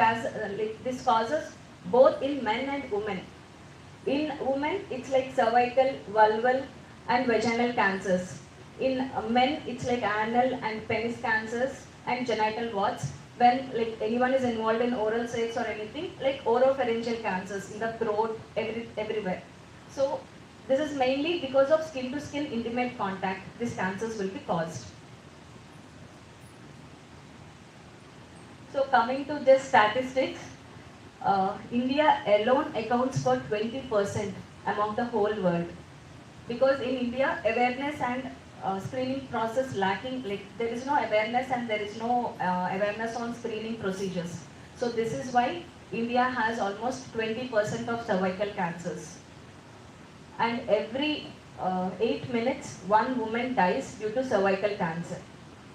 causes both in men and women. In women, it's like cervical, vulval and vaginal cancers. In men, it's like anal and penis cancers and genital warts. When like anyone is involved in oral sex or anything, like oropharyngeal cancers in the throat, everywhere. So this is mainly because of skin to skin intimate contact. These cancers will be caused. So coming to just statistics, India alone accounts for 20% among the whole world. Because in India, awareness and screening process lacking, like there is no awareness and there is no awareness on screening procedures. So this is why India has almost 20% of cervical cancers. And every 8 minutes, one woman dies due to cervical cancer.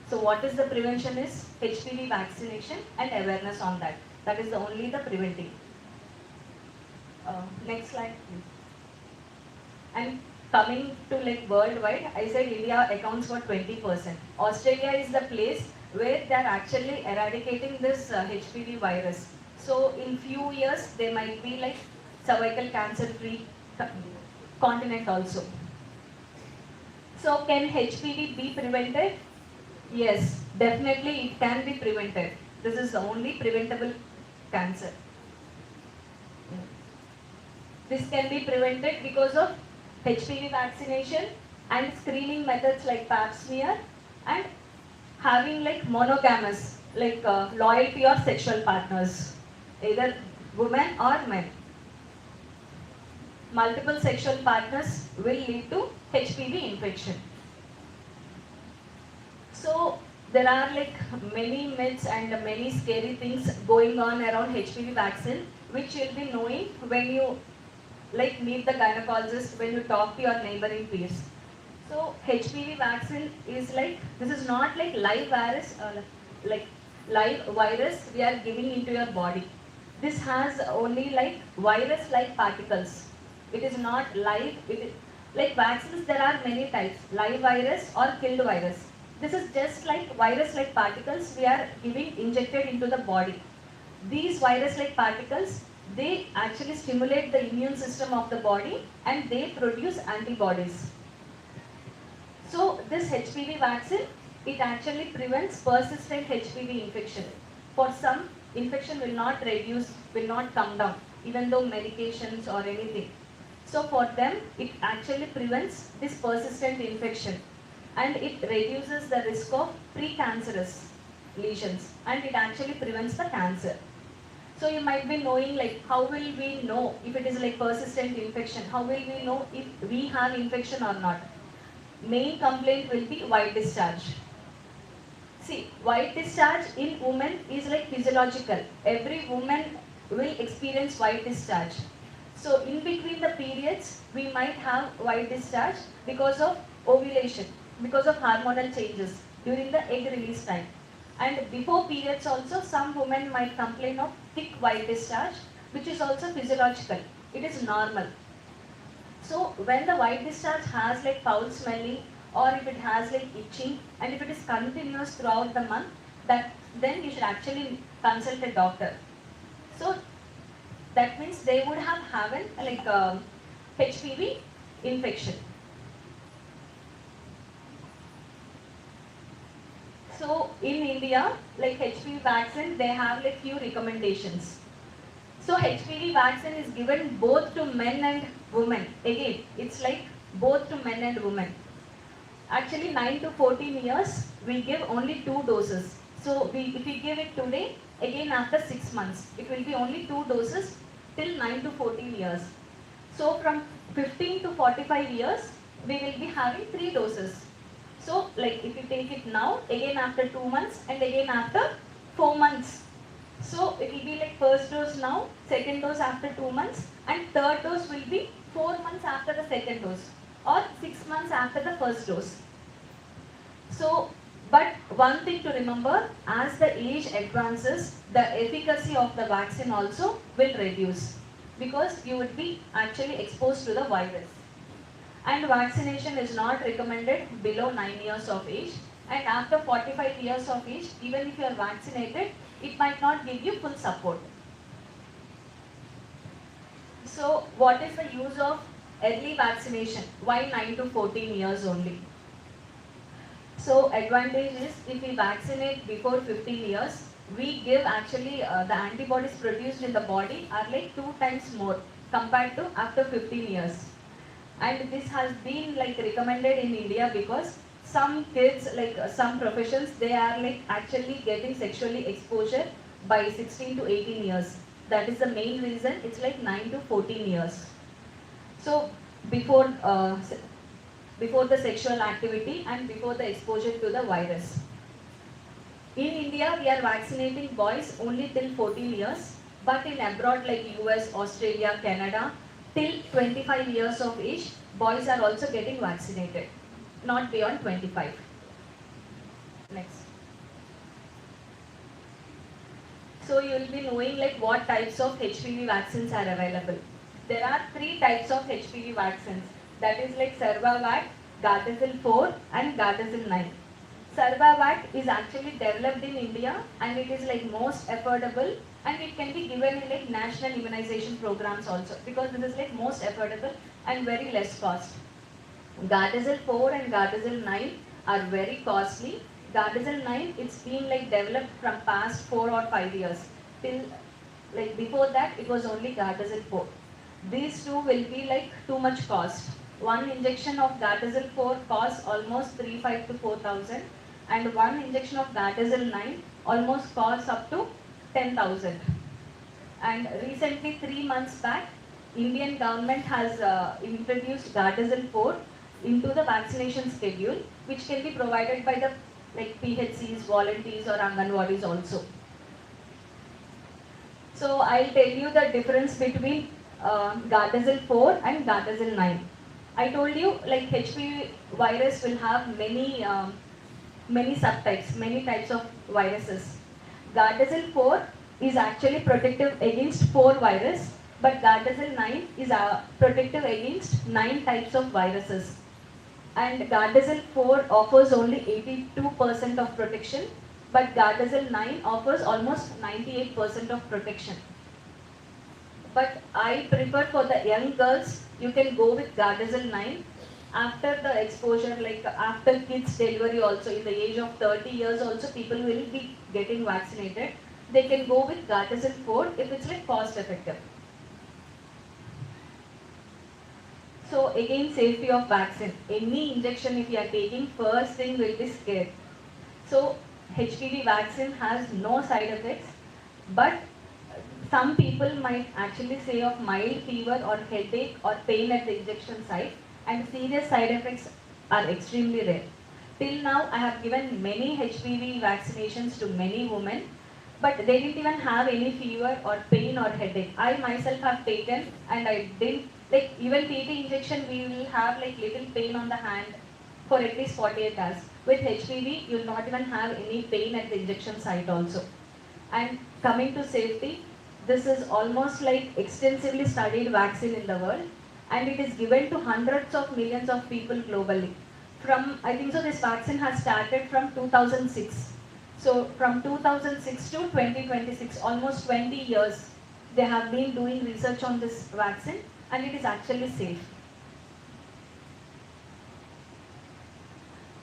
So what is the prevention is HPV vaccination and awareness on that. That is the only the preventing. Next slide, please. And coming to like worldwide, I said India accounts for 20%. Australia is the place where they are actually eradicating this HPV virus. So in few years, they might be like cervical cancer free continent also. So can HPV be prevented? Yes, definitely it can be prevented. This is the only preventable cancer. This can be prevented because of HPV vaccination and screening methods like pap smear and having like monogamous, like loyalty of sexual partners, either women or men. Multiple sexual partners will lead to HPV infection. So there are like many myths and many scary things going on around HPV vaccine, which you'll be knowing when you like meet the gynecologist, when you talk to your neighboring peers. So HPV vaccine is like, this is not like live virus, like live virus we are giving into your body. This has only like virus-like particles. It is not live. Like vaccines, there are many types, live virus or killed virus. This is just like virus-like particles we are giving injected into the body. These virus-like particles, they actually stimulate the immune system of the body and they produce antibodies. So this HPV vaccine, it actually prevents persistent HPV infection. For some, infection will not reduce, will not come down, even though medications or anything. So for them, it actually prevents this persistent infection and it reduces the risk of precancerous lesions and it actually prevents the cancer. So you might be knowing like how will we know if it is like persistent infection? How will we know if we have infection or not? Main complaint will be white discharge. See, white discharge in women is like physiological. Every woman will experience white discharge. So in between the periods, we might have white discharge because of ovulation, because of hormonal changes during the egg release time. And before periods also, some women might complain of thick white discharge, which is also physiological. It is normal. So when the white discharge has like foul smelling or if it has like itching and if it is continuous throughout the month, then you should actually consult a doctor. So that means they would have having like HPV infection. So in India, like HPV vaccine, they have like few recommendations. So HPV vaccine is given both to men and women. Again, it's like both to men and women. Actually 9 to 14 years, we give only 2 doses. So if we give it today, again after 6 months, it will be only 2 doses till 9 to 14 years. So from 15 to 45 years, we will be having 3 doses. So like if you take it now, again after 2 months and again after 4 months. So it will be like first dose now, second dose after 2 months and third dose will be 4 months after the second dose or 6 months after the first dose. So, but one thing to remember, as the age advances, the efficacy of the vaccine also will reduce because you would be actually exposed to the virus. And vaccination is not recommended below 9 years of age and after 45 years of age, even if you are vaccinated, it might not give you full support. So what is the use of early vaccination? Why 9 to 14 years only? So advantage is if we vaccinate before 15 years, we give actually the antibodies produced in the body are like 2 times more compared to after 15 years. And this has been like recommended in India because some kids, like some professions, they are like actually getting sexually exposure by 16 to 18 years. That is the main reason it's like 9 to 14 years. So before the sexual activity and before the exposure to the virus. In India, we are vaccinating boys only till 14 years But in abroad like US, Australia, Canada, till 25 years of age, boys are also getting vaccinated, not beyond 25. Next. So you will be knowing like what types of HPV vaccines are available. There are 3 types of HPV vaccines. That is like Cervavac, Gardasil 4 and Gardasil 9. Cervavac is actually developed in India and it is like most affordable and it can be given in like national immunization programs also because this is like most affordable and very less cost. Gardasil 4 and Gardasil 9 are very costly. Gardasil 9 it's been like developed from past 4 or 5 years. Till like before that it was only Gardasil 4. These two will be like too much cost. One injection of Gardasil 4 costs almost 3,500 to 4,000 and one injection of Gardasil 9 almost costs up to 10,000. And recently 3 months back, Indian government has introduced Gardasil 4 into the vaccination schedule, which can be provided by the like PHCs, volunteers or Anganwadis also. So I'll tell you the difference between Gardasil 4 and Gardasil 9. I told you like HPV virus will have many subtypes, many types of viruses. Gardasil 4 is actually protective against 4 virus, but Gardasil 9 is protective against 9 types of viruses. And Gardasil 4 offers only 82% of protection, but Gardasil 9 offers almost 98% of protection. But I prefer for the young girls, you can go with Gardasil 9 after the exposure, like after kids delivery also, in the age of 30 years also, people will be getting vaccinated. They can go with Gardasil 4 if it's like cost effective. So again, safety of vaccine. Any injection if you are taking, first thing will be scared. So HPV vaccine has no side effects, but some people might actually say of mild fever or headache or pain at the injection site, and serious side effects are extremely rare. Till now, I have given many HPV vaccinations to many women, but they didn't even have any fever or pain or headache. I myself have taken and I didn't, like even TT injection, we will have like little pain on the hand for at least 48 hours. With HPV, you will not even have any pain at the injection site also. And coming to safety, this is almost like extensively studied vaccine in the world, and it is given to hundreds of millions of people globally. From, I think so this vaccine has started from 2006. So from 2006 to 2026, almost 20 years, they have been doing research on this vaccine and it is actually safe.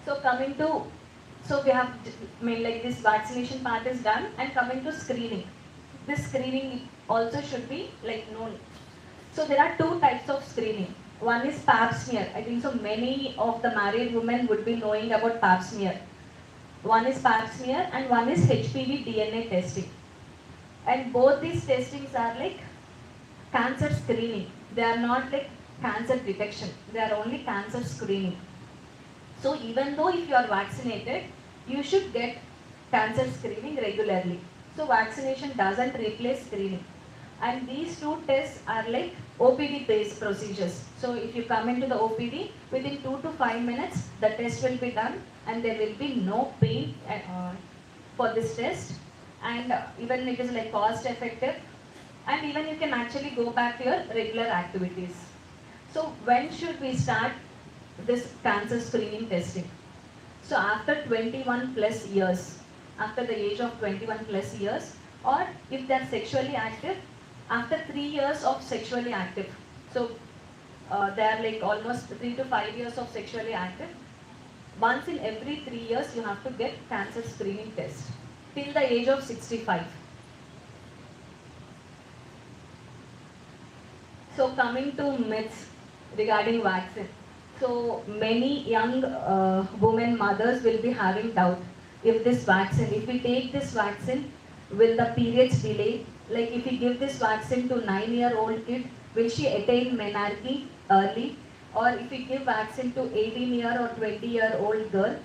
So coming to, so we have, I mean like this vaccination part is done, and coming to screening. This screening also should be like known. So there are 2 types of screening. One is pap smear. I think so many of the married women would be knowing about pap smear. One is pap smear and one is HPV DNA testing. And both these testings are like cancer screening. They are not like cancer detection. They are only cancer screening. So even though if you are vaccinated, you should get cancer screening regularly. So vaccination doesn't replace screening. And these 2 tests are like OPD based procedures. So if you come into the OPD, within 2 to 5 minutes, the test will be done and there will be no pain for this test. And even it is like cost effective, and even you can actually go back to your regular activities. So when should we start this cancer screening testing? So after 21 plus years, after the age of 21 plus years, or if they are sexually active, after 3 years of sexually active. So they are like almost 3 to 5 years of sexually active. Once in every 3 years, you have to get cancer screening test till the age of 65. So coming to myths regarding vaccine. So many young women mothers will be having doubt if this vaccine, if we take this vaccine, will the periods delay? Like if we give this vaccine to 9-year-old kid, will she attain menarche early? Or if we give vaccine to 18-year or 20-year-old girl,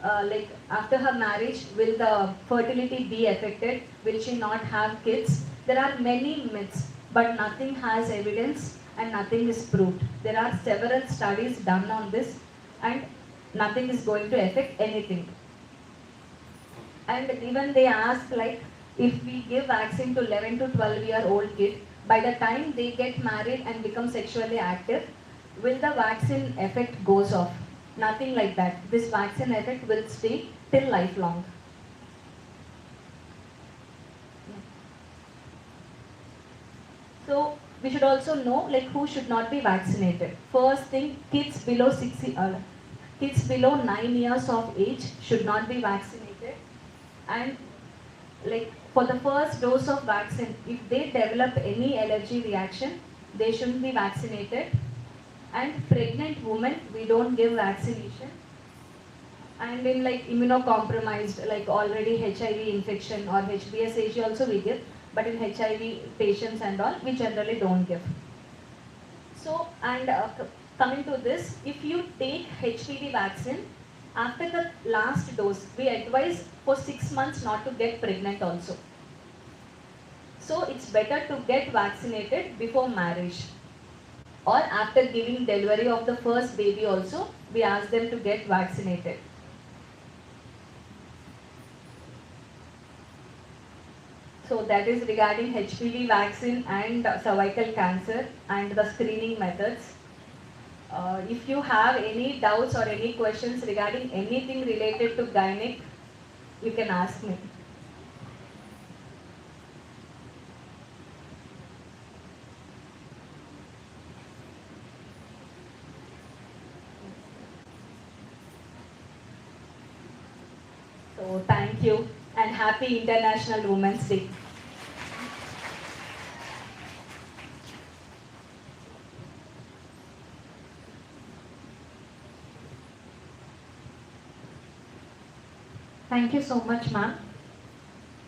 like after her marriage, will the fertility be affected? Will she not have kids? There are many myths, but nothing has evidence and nothing is proved. There are several studies done on this and nothing is going to affect anything. And even they ask like, if we give vaccine to 11 to 12-year-old kid, by the time they get married and become sexually active, will the vaccine effect goes off? Nothing like that. This vaccine effect will stay till lifelong. So we should also know like who should not be vaccinated. First thing, kids below 9 years of age should not be vaccinated. And like for the first dose of vaccine, if they develop any allergy reaction, they shouldn't be vaccinated. And pregnant women, we don't give vaccination. And in like immunocompromised, like already HIV infection or HBsAg also we give, but in HIV patients and all, we generally don't give. So, and coming to this, if you take HPV vaccine, after the last dose, we advise for 6 months not to get pregnant also. So, it's better to get vaccinated before marriage. Or after giving delivery of the first baby also, we ask them to get vaccinated. So that is regarding HPV vaccine and cervical cancer and the screening methods. If you have any doubts or any questions regarding anything related to gynec, you can ask me. So thank you and happy International Women's Day. Thank you so much, ma'am.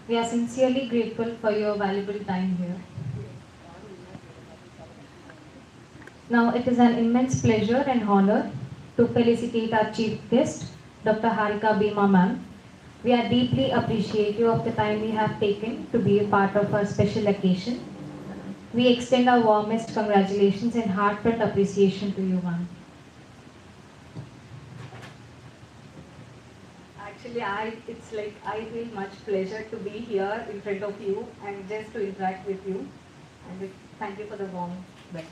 We are sincerely grateful for your valuable time here. Now it is an immense pleasure and honor to felicitate our chief guest, Dr. Harika Bhima ma'am. We are deeply appreciative of the time we have taken to be a part of our special occasion. We extend our warmest congratulations and heartfelt appreciation to you, ma'am. Actually, it's like I feel much pleasure to be here in front of you and just to interact with you. And thank you for the warm welcome.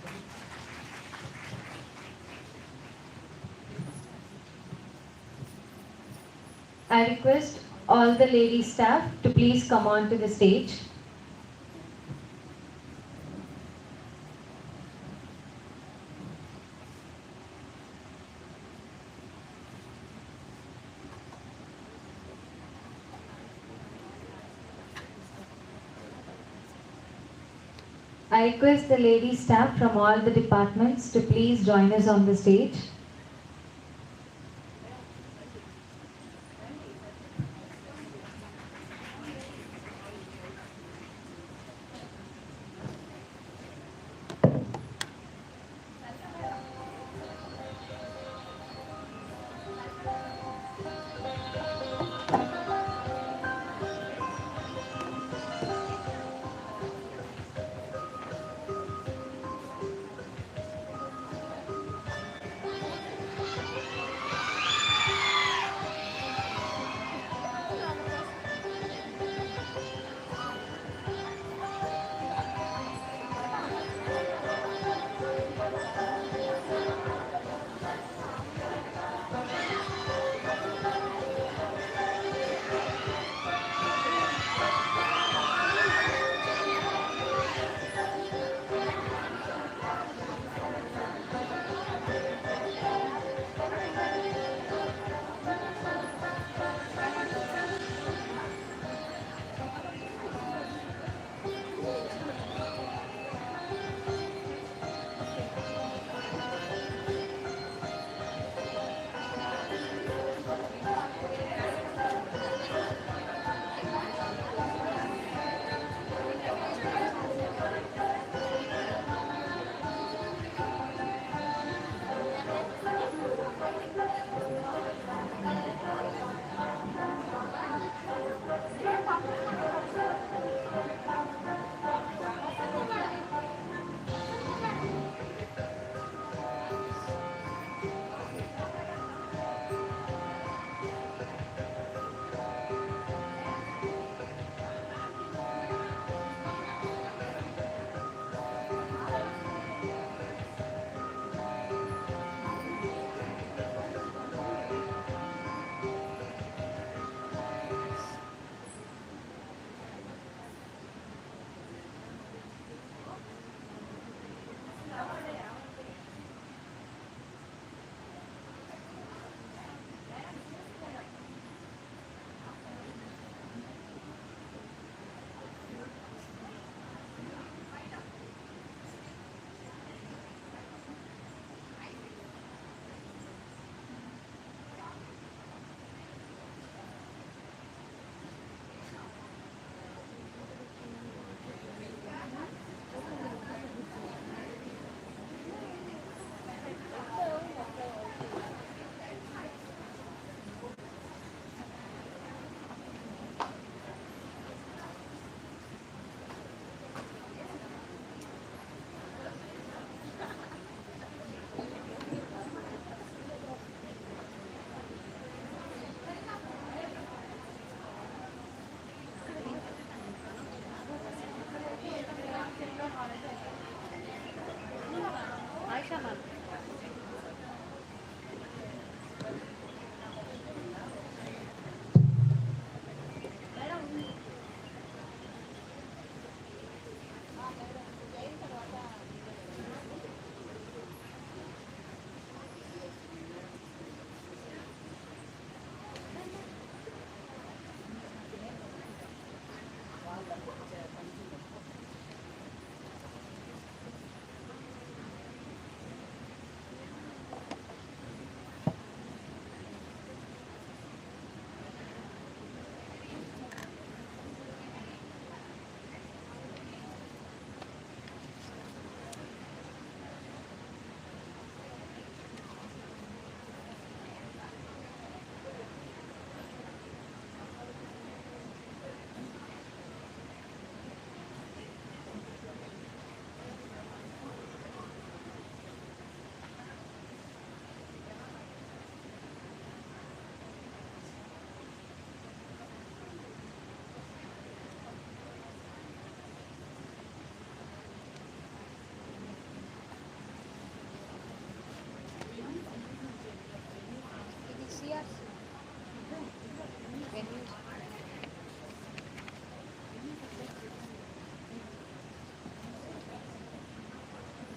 I request all the lady staff to please come on to the stage. I request the lady staff from all the departments to please join us on the stage.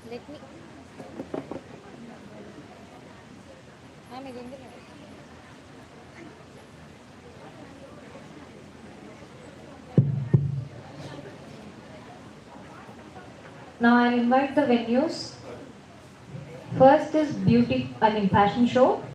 Let me. Now I invite the venues. First is beauty, fashion show.